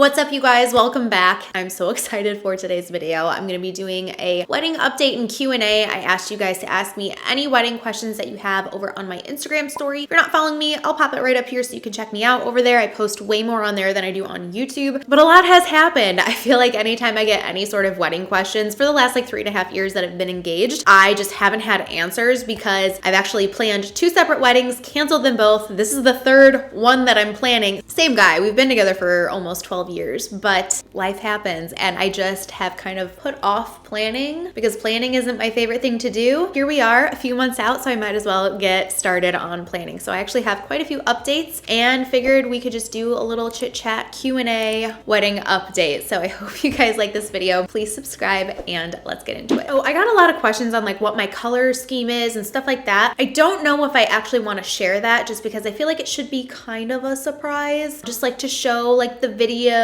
What's up, you guys? Welcome back. I'm so excited for today's video. I'm going to be doing a wedding update and Q&A. I asked you guys to ask me any wedding questions that you have over on my Instagram story. If you're not following me, I'll pop it right up here so you can check me out over there. I post way more on there than I do on YouTube, but a lot has happened. I feel like anytime I get any sort of wedding questions for the last 3.5 years that I've been engaged, I just haven't had answers because I've actually planned 2 separate weddings, canceled them both. This is the 3rd one that I'm planning. Same guy. We've been together for almost 12 years, but life happens and I just have kind of put off planning because planning isn't my favorite thing to do. Here we are a few months out, so I might as well get started on planning. So I actually have quite a few updates and figured we could just do a little chit chat Q&A wedding update. So I hope you guys like this video. Please subscribe and let's get into it. Oh, I got a lot of questions on what my color scheme is and stuff like that. I don't know if I actually want to share that just because I feel like it should be kind of a surprise, just to show the video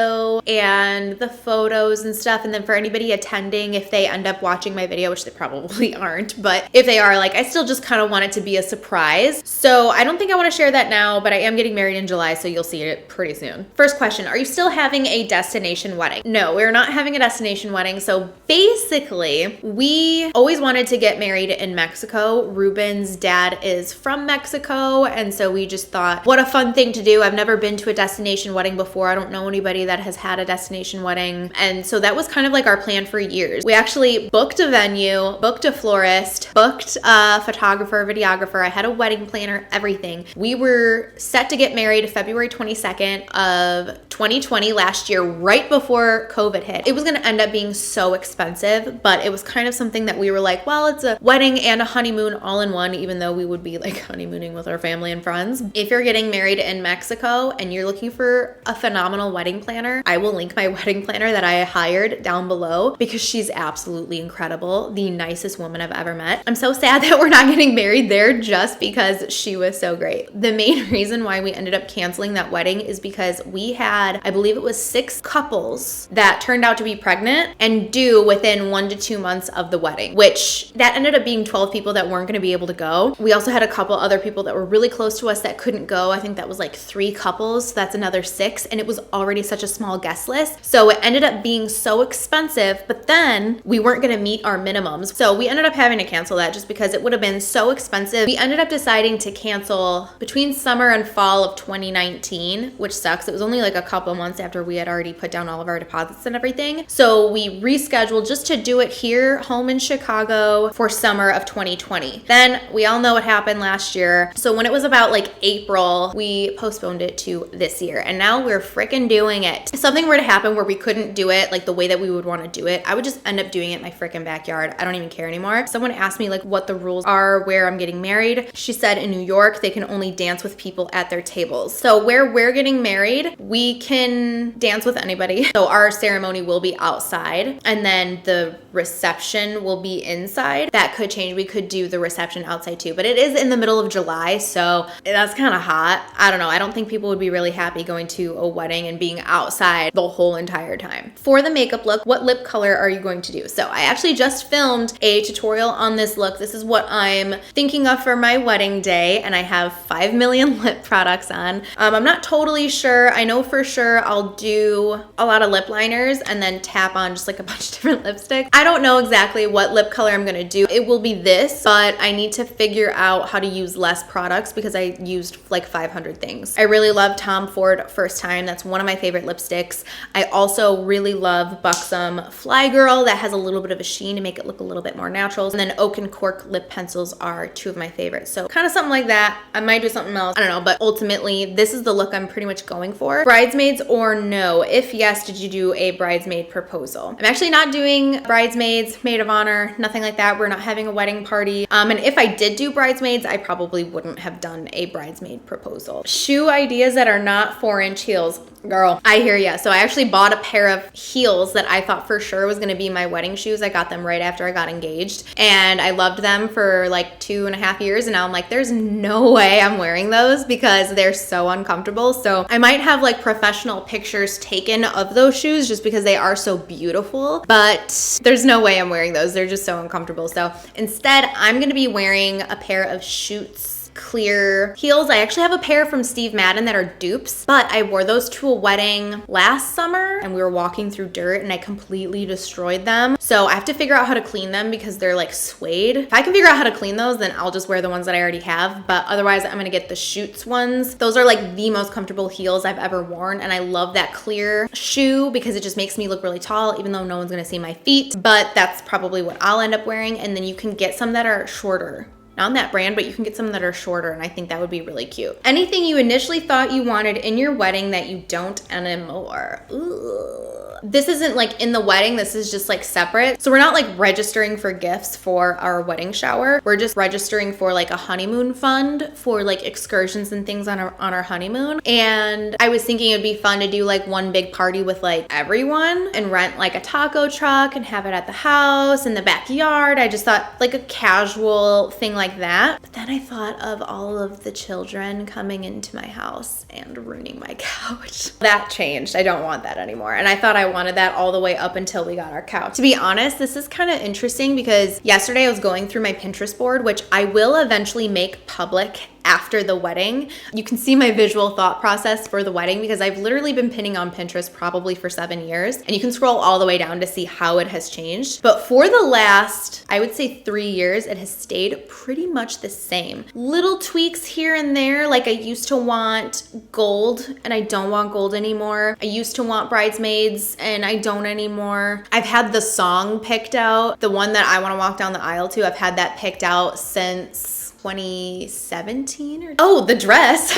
and the photos and stuff. And then for anybody attending, if they end up watching my video, which they probably aren't, but if they are, I still just kind of want it to be a surprise. So I don't think I want to share that now, but I am getting married in July, so you'll see it pretty soon. First question, are you still having a destination wedding? No, we're not having a destination wedding. So basically, we always wanted to get married in Mexico. Ruben's dad is from Mexico, and so we just thought, what a fun thing to do. I've never been to a destination wedding before. I don't know anybody that has had a destination wedding. And so that was kind of our plan for years. We actually booked a venue, booked a florist, booked a photographer, videographer. I had a wedding planner, everything. We were set to get married February 22nd of 2020 last year, right before COVID hit. It was going to end up being so expensive, but it was kind of something that we were well, it's a wedding and a honeymoon all in one, even though we would be honeymooning with our family and friends. If you're getting married in Mexico and you're looking for a phenomenal wedding planner, I will link my wedding planner that I hired down below because she's absolutely incredible. The nicest woman I've ever met. I'm so sad that we're not getting married there just because she was so great. The main reason why we ended up canceling that wedding is because we had, I believe it was 6 couples that turned out to be pregnant and due within 1 to 2 months of the wedding, which that ended up being 12 people that weren't going to be able to go. We also had a couple other people that were really close to us that couldn't go. I think that was 3 couples. So that's another 6. And it was already such a small guest list. So it ended up being so expensive, but then we weren't going to meet our minimums. So we ended up having to cancel that just because it would have been so expensive. We ended up deciding to cancel between summer and fall of 2019, which sucks. It was only a couple months after we had already put down all of our deposits and everything. So we rescheduled just to do it here home in Chicago for summer of 2020. Then we all know what happened last year. So when it was about April, we postponed it to this year. And now we're freaking doing it. If something were to happen where we couldn't do it the way that we would want to do it, I would just end up doing it in my freaking backyard. I don't even care anymore. Someone asked me what the rules are where I'm getting married. She said in New York, they can only dance with people at their tables. So where we're getting married, we can dance with anybody. So our ceremony will be outside and then the reception will be inside. That could change. We could do the reception outside too, but it is in the middle of July, so that's kind of hot. I don't know. I don't think people would be really happy going to a wedding and being outside the whole entire time. For the makeup look, what lip color are you going to do? So I actually just filmed a tutorial on this look. This is what I'm thinking of for my wedding day, and I have 5 million lip products on. I'm not totally sure. I know for sure I'll do a lot of lip liners and then tap on just a bunch of different lipsticks. I don't know exactly what lip color I'm gonna do. It will be this, but I need to figure out how to use less products because I used 500 things. I really love Tom Ford First Time. That's one of my favorite lipsticks. I also really love Buxom Fly Girl. That has a little bit of a sheen to make it look a little bit more natural. And then Oak and Cork lip pencils are 2 of my favorites. So kind of something like that. I might do something else. I don't know, but ultimately this is the look I'm pretty much going for. Bridesmaids or no? If yes, did you do a bridesmaid proposal? I'm actually not doing bridesmaids, maid of honor, nothing like that. We're not having a wedding party. And if I did do bridesmaids, I probably wouldn't have done a bridesmaid proposal. Shoe ideas that are not 4-inch heels. Girl, I hear ya. So I actually bought a pair of heels that I thought for sure was going to be my wedding shoes. I got them right after I got engaged and I loved them for 2.5 years. And now I'm there's no way I'm wearing those because they're so uncomfortable. So I might have professional pictures taken of those shoes just because they are so beautiful, but there's no way I'm wearing those. They're just so uncomfortable. So instead I'm going to be wearing a pair of Schutz clear heels. I actually have a pair from Steve Madden that are dupes, but I wore those to a wedding last summer and we were walking through dirt and I completely destroyed them. So I have to figure out how to clean them because they're like suede. If I can figure out how to clean those, then I'll just wear the ones that I already have. But otherwise, I'm gonna get the Schutz ones. Those are like the most comfortable heels I've ever worn. And I love that clear shoe because it just makes me look really tall, even though no one's gonna see my feet. But that's probably what I'll end up wearing. And then you can get some that are shorter. Not on that brand, but you can get some that are shorter, and I think that would be really cute. Anything you initially thought you wanted in your wedding that you don't anymore. Ooh. This isn't like in the wedding, this is just like separate. So we're not like registering for gifts for our wedding shower. We're just registering for like a honeymoon fund for like excursions and things on our honeymoon. And I was thinking it'd be fun to do like one big party with like everyone and rent like a taco truck and have it at the house in the backyard. I just thought like a casual thing like that. But then I thought of all of the children coming into my house and ruining my couch. That changed. I don't want that anymore. And I thought I wanted that all the way up until we got our couch. To be honest, this is kind of interesting because yesterday I was going through my Pinterest board, which I will eventually make public after the wedding. You can see my visual thought process for the wedding because I've literally been pinning on Pinterest probably for 7 years, and you can scroll all the way down to see how it has changed. But for the last, I would say 3 years, it has stayed pretty much the same. Little tweaks here and there, like I used to want gold and I don't want gold anymore. I used to want bridesmaids and I don't anymore. I've had the song picked out, the one that I want to walk down the aisle to. I've had that picked out since 2017 or the dress.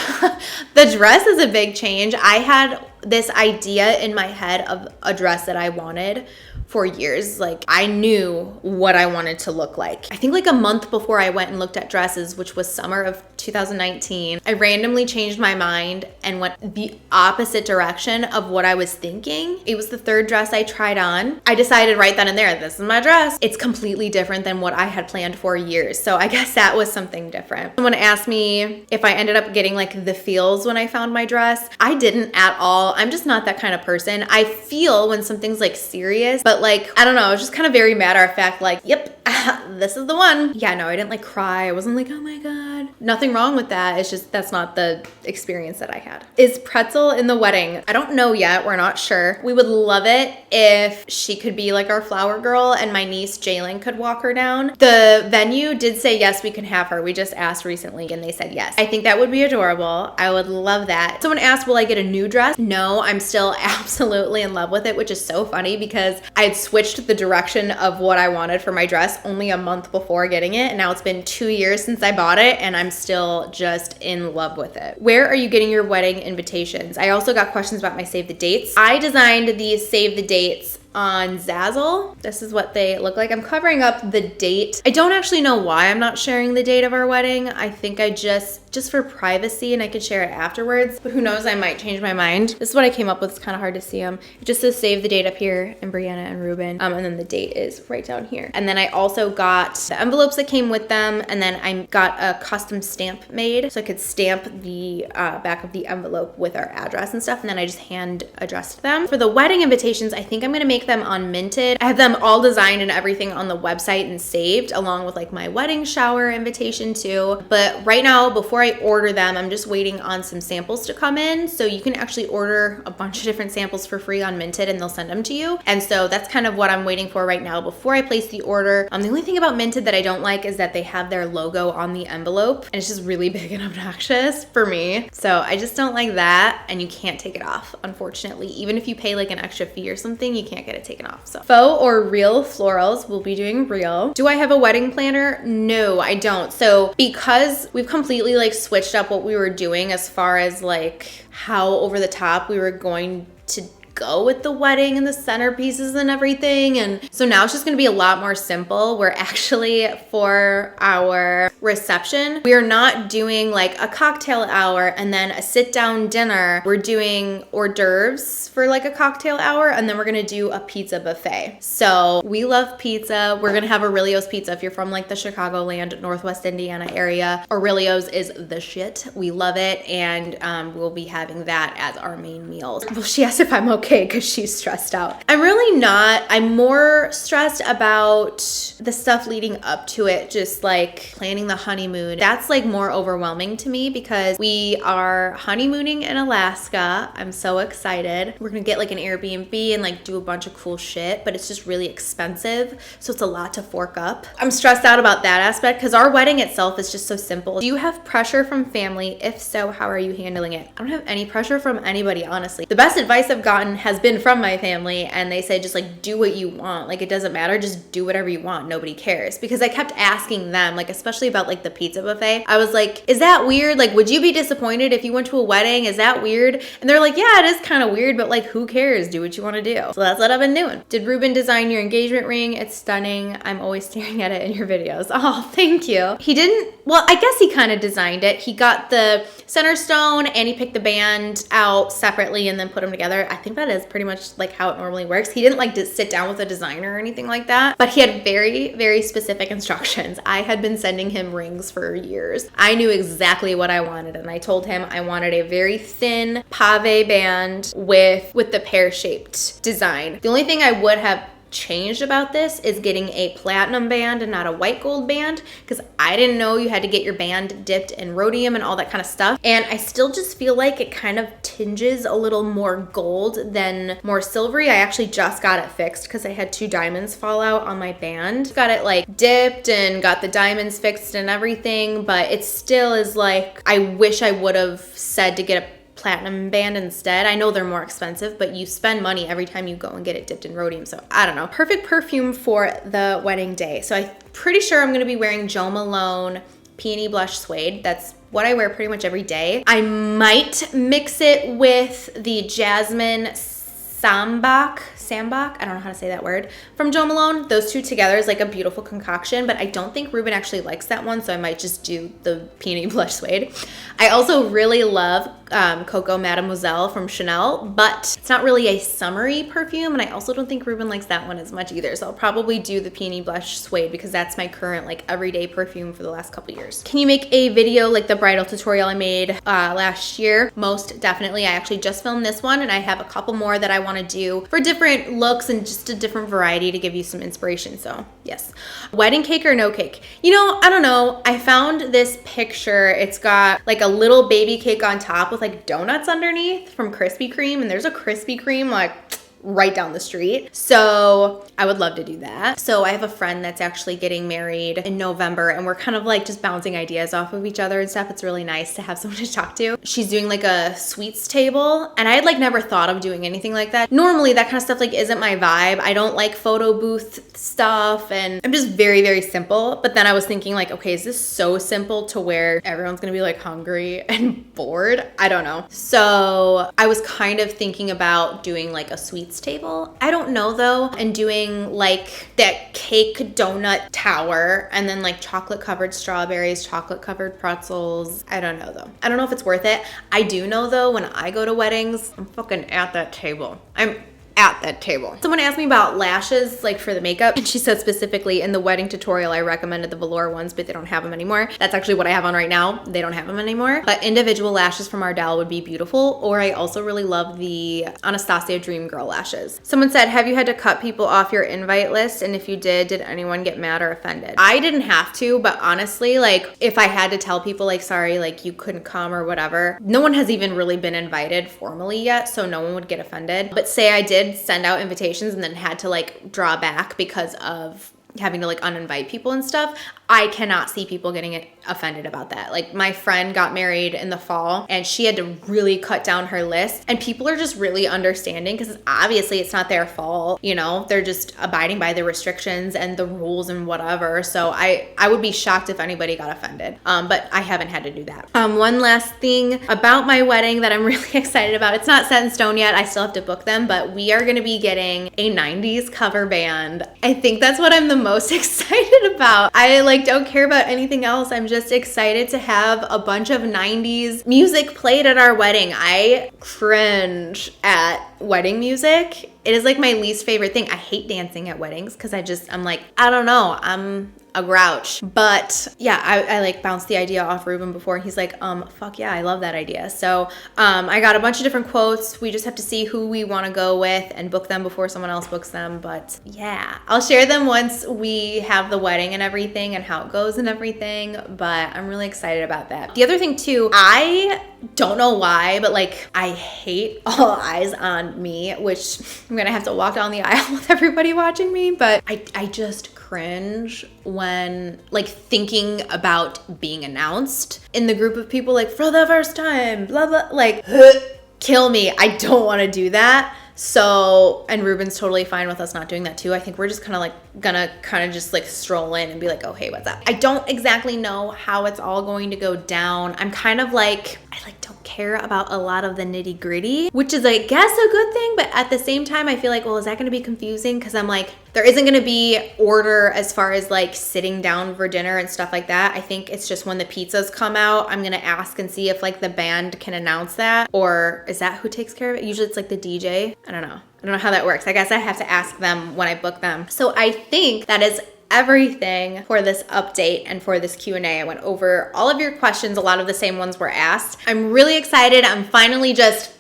The dress is a big change. I had this idea in my head of a dress that I wanted for years. Like I knew what I wanted to look like. I think like a month before I went and looked at dresses, which was summer of 2019, I randomly changed my mind and went the opposite direction of what I was thinking. It was the third dress I tried on. I decided right then and there, this is my dress. It's completely different than what I had planned for years. So I guess that was something different. Someone asked me if I ended up getting like the feels when I found my dress. I didn't at all. I'm just not that kind of person. I feel when something's like serious, but like, I don't know, it's just kind of very matter of fact, like, yep, this is the one. Yeah, no, I didn't like cry. I wasn't like, oh my God. Nothing wrong with that. It's just, that's not the experience that I had. Is Pretzel in the wedding? I don't know yet. We're not sure. We would love it if she could be like our flower girl and my niece Jalen could walk her down. The venue did say yes, we can have her. We just asked recently and they said yes. I think that would be adorable. I would love that. Someone asked, will I get a new dress? No, I'm still absolutely in love with it, which is so funny because I had switched the direction of what I wanted for my dress only a month before getting it. And now it's been 2 years since I bought it and I'm still just in love with it. Where are you getting your wedding invitations? I also got questions about my save the dates. I designed these save the dates on Zazzle. This is what they look like. I'm covering up the date. I don't actually know why I'm not sharing the date of our wedding. I think I just for privacy, and I could share it afterwards, but who knows, I might change my mind. This is what I came up with. It's kind of hard to see them. It just says save the date up here and Brianna and Ruben, and then the date is right down here. And then I also got the envelopes that came with them, and then I got a custom stamp made so I could stamp the back of the envelope with our address and stuff, and then I just hand addressed them. For the wedding invitations, I think I'm gonna make them on Minted. I have them all designed and everything on the website and saved, along with like my wedding shower invitation too. But right now, before I order them, I'm just waiting on some samples to come in. So you can actually order a bunch of different samples for free on Minted and they'll send them to you. And so that's kind of what I'm waiting for right now before I place the order. The only thing about Minted that I don't like is that they have their logo on the envelope and it's just really big and obnoxious for me. So I just don't like that, and you can't take it off, unfortunately. Even if you pay like an extra fee or something, you can't get it taken off. So faux or real florals, we'll be doing real. Do I have a wedding planner? No, I don't. So because we've completely like switched up what we were doing as far as like how over the top we were going to go with the wedding and the centerpieces and everything. And so now it's just gonna be a lot more simple. We're actually, for our reception, we are not doing like a cocktail hour and then a sit down dinner. We're doing hors d'oeuvres for like a cocktail hour, and then we're gonna do a pizza buffet. So we love pizza. We're gonna have Aurelio's Pizza. If you're from like the Chicagoland, Northwest Indiana area, Aurelio's is the shit. We love it, and we'll be having that as our main meal. Well, she asked if I'm okay okay because she's stressed out. I'm really not. I'm more stressed about the stuff leading up to it, just like planning the honeymoon. That's like more overwhelming to me because we are honeymooning in Alaska. I'm so excited. We're gonna get like an Airbnb and like do a bunch of cool shit, but it's just really expensive. So it's a lot to fork up. I'm stressed out about that aspect because our wedding itself is just so simple. Do you have pressure from family? If so, how are you handling it? I don't have any pressure from anybody, honestly. The best advice I've gotten has been from my family, and they say just like do what you want. Like it doesn't matter, just do whatever you want. Nobody cares. Because I kept asking them, like especially about like the pizza buffet. I was like, is that weird? Like would you be disappointed if you went to a wedding? Is that weird? And they're like, yeah, it is kind of weird, but like who cares? Do what you want to do. So that's what I've been doing. Did Ruben design your engagement ring? It's stunning. I'm always staring at it in your videos. Oh, thank you. He didn't, well, I guess he kind of designed it. He got the center stone and he picked the band out separately and then put them together. I think that is pretty much like how it normally works. He didn't like to sit down with a designer or anything like that, but he had very, very specific instructions. I had been sending him rings for years. I knew exactly what I wanted, and I told him I wanted a very thin pave band with the pear-shaped design. The only thing I would have changed about this is getting a platinum band and not a white gold band, because I didn't know you had to get your band dipped in rhodium and all that kind of stuff. And I still just feel like it kind of tinges a little more gold than more silvery. I actually just got it fixed because I had 2 diamonds fall out on my band. Got it like dipped and got the diamonds fixed and everything, but it still is like, I wish I would have said to get a platinum band instead. I know they're more expensive, but you spend money every time you go and get it dipped in rhodium. So I don't know. Perfect perfume for the wedding day. So I'm pretty sure I'm going to be wearing Jo Malone Peony Blush Suede. That's what I wear pretty much every day. I might mix it with the Jasmine Sambach, I don't know how to say that word, from Jo Malone. Those two together is like a beautiful concoction, but I don't think Ruben actually likes that one, so I might just do the Peony Blush Suede. I also really love Coco Mademoiselle from Chanel, but it's not really a summery perfume, and I also don't think Ruben likes that one as much either, so I'll probably do the Peony Blush Suede because that's my current like everyday perfume for the last couple years. Can you make a video like the bridal tutorial I made last year? Most definitely. I actually just filmed this one, and I have a couple more that I want to do for different looks and just a different variety to give you some inspiration. So yes. Wedding cake or no cake? You know, I don't know. I found this picture. It's got like a little baby cake on top with like donuts underneath from Krispy Kreme, and there's a Krispy Kreme like right down the street. So I would love to do that. So I have a friend that's actually getting married in November, and we're kind of like just bouncing ideas off of each other and stuff. It's really nice to have someone to talk to. She's doing like a sweets table, and I had like never thought of doing anything like that. Normally that kind of stuff like isn't my vibe. I don't like photo booth stuff, and I'm just very, very simple. But then I was thinking like, okay, is this so simple to where everyone's gonna be like hungry and bored? I don't know. So I was kind of thinking about doing like a sweets table. I don't know though, and doing like that cake donut tower and then like chocolate covered strawberries, chocolate covered pretzels. I don't know though. I don't know if it's worth it. I do know though, when I go to weddings, I'm fucking at that table. I'm at that table. Someone asked me about lashes, like for the makeup, and she said specifically in the wedding tutorial I recommended the velour ones, but they don't have them anymore. That's actually what I have on right now. They don't have them anymore, but individual lashes from Bridal would be beautiful. Or I also really love the Anastasia Dream Girl lashes. Someone said, have you had to cut people off your invite list? And if you did anyone get mad or offended? I didn't have to, but honestly, like if I had to tell people like, sorry, like you couldn't come or whatever, no one has even really been invited formally yet, so no one would get offended. But say I did send out invitations and then had to like draw back because of having to like uninvite people and stuff, I cannot see people getting offended about that. Like my friend got married in the fall and she had to really cut down her list, and people are just really understanding because obviously it's not their fault, you know, they're just abiding by the restrictions and the rules and whatever. So I would be shocked if anybody got offended, but I haven't had to do that. One last thing about my wedding that I'm really excited about. It's not set in stone yet. I still have to book them, but we are going to be getting a 90s cover band. I think that's what I'm the most excited about. I like don't care about anything else. I'm just excited to have a bunch of 90s music played at our wedding. I cringe at wedding music. It is like my least favorite thing. I hate dancing at weddings because I'm like, I don't know, I'm a grouch. But yeah, I like bounced the idea off Ruben before, and he's like, fuck yeah, I love that idea. So I got a bunch of different quotes. We just have to see who we want to go with and book them before someone else books them. But yeah, I'll share them once we have the wedding and everything and how it goes and everything. But I'm really excited about that. The other thing too, I don't know why, but like I hate all eyes on me, which I'm gonna have to walk down the aisle with everybody watching me. But I just cringe when like thinking about being announced in the group of people, like for the first time, blah blah, like kill me. I don't want to do that. So, and Ruben's totally fine with us not doing that too. I think we're just gonna just like stroll in and be like, oh, hey, what's up? I don't exactly know how it's all going to go down. I'm kind of like, I like don't care about a lot of the nitty gritty, which is I guess a good thing. But at the same time, I feel like, well, is that gonna be confusing? Cause I'm like, there isn't gonna be order as far as like sitting down for dinner and stuff like that. I think it's just when the pizzas come out, I'm gonna ask and see if like the band can announce that, or is that who takes care of it? Usually it's like the DJ. I don't know how that works. I guess I have to ask them when I book them. So I think that is everything for this update and for this Q&A. I went over all of your questions. A lot of the same ones were asked. I'm really excited. I'm finally just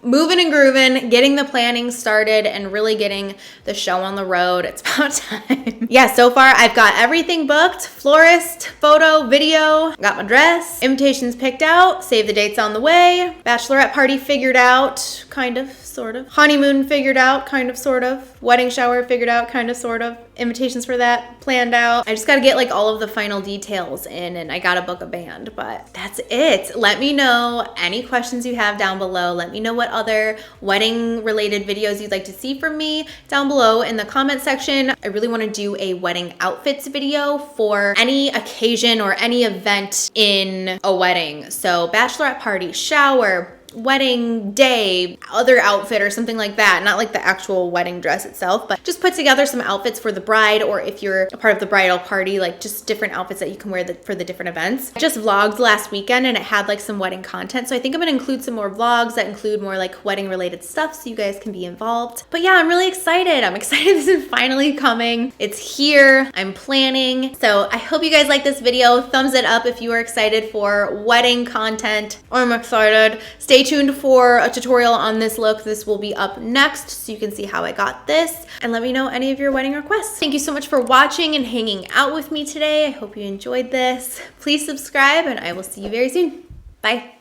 moving and grooving, getting the planning started and really getting the show on the road. It's about time. Yeah, so far I've got everything booked. Florist, photo, video, got my dress, invitations picked out, save the dates on the way, bachelorette party figured out, kind of, sort of. Honeymoon figured out, kind of, sort of. Wedding shower figured out, kind of, sort of. Invitations for that planned out. I just gotta get like all of the final details in, and I gotta book a band, but that's it. Let me know any questions you have down below. Let me know what other wedding related videos you'd like to see from me down below in the comment section. I really wanna do a wedding outfits video for any occasion or any event in a wedding. So bachelorette party, shower, wedding day, other outfit or something like that. Not like the actual wedding dress itself, but just put together some outfits for the bride, or if you're a part of the bridal party, like just different outfits that you can wear for the different events. I just vlogged last weekend and it had like some wedding content. So I think I'm gonna include some more vlogs that include more like wedding related stuff so you guys can be involved. But yeah, I'm really excited. I'm excited this is finally coming. It's here. I'm planning. So I hope you guys like this video. Thumbs it up if you are excited for wedding content. I'm excited. Stay tuned for a tutorial on this look. This will be up next so you can see how I got this, and let me know any of your wedding requests. Thank you so much for watching and hanging out with me today. I hope you enjoyed this. Please subscribe and I will see you very soon. Bye.